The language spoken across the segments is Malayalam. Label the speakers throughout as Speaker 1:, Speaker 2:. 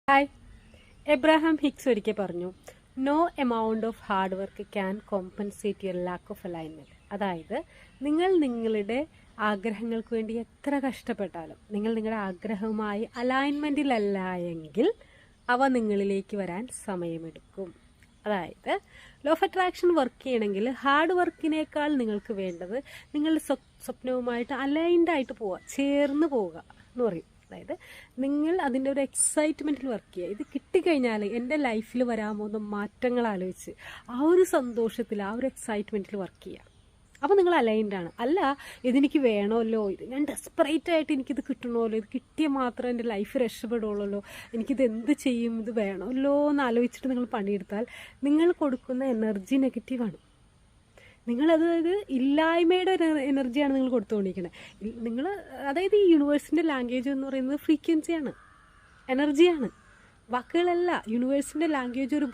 Speaker 1: ഹായ്. എബ്രഹാം ഹിക്സ് ഒരിക്കൽ പറഞ്ഞു, no amount of hard work can compensate your lack of alignment. അതായത് നിങ്ങൾ നിങ്ങളുടെ ആഗ്രഹങ്ങൾക്ക് വേണ്ടി എത്ര കഷ്ടപ്പെട്ടാലും നിങ്ങൾ നിങ്ങളുടെ ആഗ്രഹവുമായി അലൈൻമെൻറ്റിലല്ല എങ്കിൽ അവ നിങ്ങളിലേക്ക് വരാൻ സമയമെടുക്കും. അതായത് ലോ ഓഫ് അട്രാക്ഷൻ വർക്ക് ചെയ്യണമെങ്കിൽ ഹാർഡ് വർക്കിനേക്കാൾ നിങ്ങൾക്ക് വേണ്ടത് നിങ്ങളുടെ സ്വപ്നവുമായിട്ട് അലൈൻഡ് പോവുക, ചേർന്ന് പോവുക എന്ന് പറയും. അതായത് നിങ്ങൾ അതിൻ്റെ ഒരു എക്സൈറ്റ്മെൻറ്റിൽ വർക്ക് ചെയ്യുക. ഇത് കിട്ടിക്കഴിഞ്ഞാൽ എൻ്റെ ലൈഫിൽ വരാൻ പോകുന്ന മാറ്റങ്ങൾ ആലോചിച്ച് ആ ഒരു സന്തോഷത്തിൽ, ആ ഒരു എക്സൈറ്റ്മെൻറ്റിൽ വർക്ക് ചെയ്യുക. അപ്പോൾ നിങ്ങൾ അലൈൻഡാണ്. അല്ല, ഇതെനിക്ക് വേണമല്ലോ, ഇത് ഞാൻ ഡെസ്പറേറ്റ് ആയിട്ട് എനിക്കിത് കിട്ടണമല്ലോ, ഇത് കിട്ടിയാൽ മാത്രമേ എൻ്റെ ലൈഫ് രക്ഷപ്പെടുള്ളൂ, എനിക്കിത് എന്ത് ചെയ്യും, ഇത് വേണമല്ലോ എന്ന് ആലോചിച്ചിട്ട് നിങ്ങൾ പണിയെടുത്താൽ നിങ്ങൾ കൊടുക്കുന്ന എനർജി നെഗറ്റീവാണ്. നിങ്ങളത് ഇല്ലായ്മയുടെ ഒരു എനർജിയാണ് നിങ്ങൾ കൊടുത്തുകൊണ്ടിരിക്കുന്നത്. നിങ്ങൾ അതായത് ഈ യൂണിവേഴ്സിൻ്റെ ലാംഗ്വേജ് എന്ന് പറയുന്നത് ഫ്രീക്വൻസിയാണ്, എനർജിയാണ്, വാക്കുകളല്ല. യൂണിവേഴ്സിൻ്റെ ലാംഗ്വേജ് ഒരു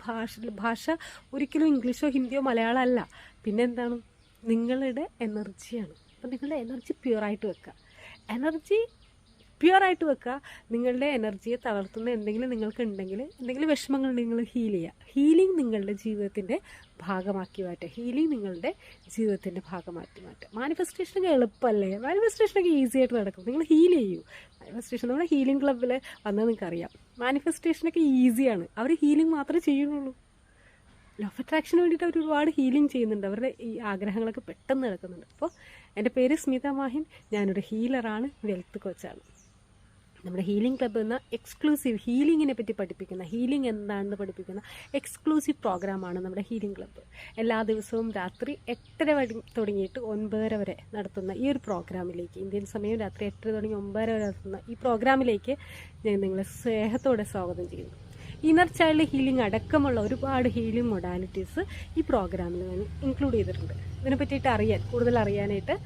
Speaker 1: ഭാഷ ഒരിക്കലും ഇംഗ്ലീഷോ ഹിന്ദിയോ മലയാളം അല്ല. പിന്നെ എന്താണ്? നിങ്ങളുടെ എനർജിയാണ്. അപ്പം നിങ്ങളുടെ എനർജി പ്യുവറായിട്ട് വെക്കുക. എനർജി പ്യുവറായിട്ട് വെക്കുക. നിങ്ങളുടെ എനർജിയെ തളർത്തുന്ന എന്തെങ്കിലും നിങ്ങൾക്ക് ഉണ്ടെങ്കിൽ, എന്തെങ്കിലും വിഷമങ്ങൾ നിങ്ങൾ ഹീൽ ചെയ്യുക. ഹീലിംഗ് നിങ്ങളുടെ ജീവിതത്തിൻ്റെ ഭാഗമാക്കി മാറ്റുക. ഹീലിംഗ് നിങ്ങളുടെ ജീവിതത്തിൻ്റെ ഭാഗമാക്കി മാറ്റുക. മാനിഫെസ്റ്റേഷനൊക്കെ എളുപ്പമല്ലേ? മാനിഫെസ്റ്റേഷനൊക്കെ ഈസി ആയിട്ട് നടക്കും. നിങ്ങൾ ഹീൽ ചെയ്യൂ. മാനിഫെസ്റ്റേഷൻ നമ്മുടെ ഹീലിംഗ് ക്ലബ്ബിൽ വന്നത് നിങ്ങൾക്കറിയാം. മാനിഫെസ്റ്റേഷനൊക്കെ ഈസിയാണ്. അവർ ഹീലിംഗ് മാത്രമേ ചെയ്യുന്നുള്ളൂ. ലോ ഓഫ് അട്രാക്ഷന് വേണ്ടിയിട്ട് അവർ ഒരുപാട് ഹീലിംഗ് ചെയ്യുന്നുണ്ട്. അവരുടെ ഈ ആഗ്രഹങ്ങളൊക്കെ പെട്ടെന്ന് നടക്കുന്നുണ്ട്. അപ്പോൾ എൻ്റെ പേര് സ്മിത മാഹിൻ. ഞാനൊരു ഹീലറാണ്, വെൽത്ത് കോച്ചാണ്. നമ്മുടെ ഹീലിംഗ് ക്ലബ്ബ് എന്ന എക്സ്ക്ലൂസീവ് ഹീലിങ്ങിനെ പറ്റി പഠിപ്പിക്കുന്ന, ഹീലിംഗ് എന്താണെന്ന് പഠിപ്പിക്കുന്ന എക്സ്ക്ലൂസീവ് പ്രോഗ്രാമാണ് നമ്മുടെ ഹീലിംഗ് ക്ലബ്ബ്. എല്ലാ ദിവസവും രാത്രി 8:30 തുടങ്ങിയിട്ട് 9:30 വരെ നടത്തുന്ന ഈ ഒരു പ്രോഗ്രാമിലേക്ക്, ഇന്ത്യൻ സമയം രാത്രി 8 തുടങ്ങി 9:30 വരെ നടത്തുന്ന ഈ പ്രോഗ്രാമിലേക്ക് ഞാൻ നിങ്ങളെ സ്നേഹത്തോടെ സ്വാഗതം ചെയ്യുന്നു. ഇന്നർ ചൈൽഡ് ഹീലിംഗ് അടക്കമുള്ള ഒരുപാട് ഹീലിംഗ് മൊഡാലിറ്റീസ് ഈ പ്രോഗ്രാമിൽ ഞാൻ ഇൻക്ലൂഡ് ചെയ്തിട്ടുണ്ട്. ഇതിനെ പറ്റിയിട്ട് കൂടുതൽ അറിയാനായിട്ട്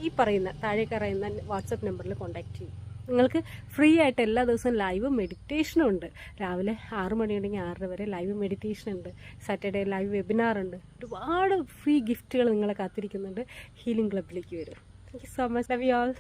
Speaker 1: ഈ പറയുന്ന താഴെ പറയുന്ന വാട്സപ്പ് നമ്പറിൽ കോൺടാക്റ്റ് ചെയ്യും. നിങ്ങൾക്ക് ഫ്രീ ആയിട്ട് എല്ലാ ദിവസവും ലൈവ് മെഡിറ്റേഷനും ഉണ്ട്. രാവിലെ 6 മണിയുണ്ടെങ്കിൽ 6:30 വരെ ലൈവ് മെഡിറ്റേഷൻ ഉണ്ട്. സാറ്റർഡേ ലൈവ് വെബിനാർ ഉണ്ട്. ഒരുപാട് ഫ്രീ ഗിഫ്റ്റുകൾ നിങ്ങളെ കാത്തിരിക്കുന്നുണ്ട്. ഹീലിംഗ് ക്ലബ്ബിലേക്ക് വരും. Thank you so much. Love you all.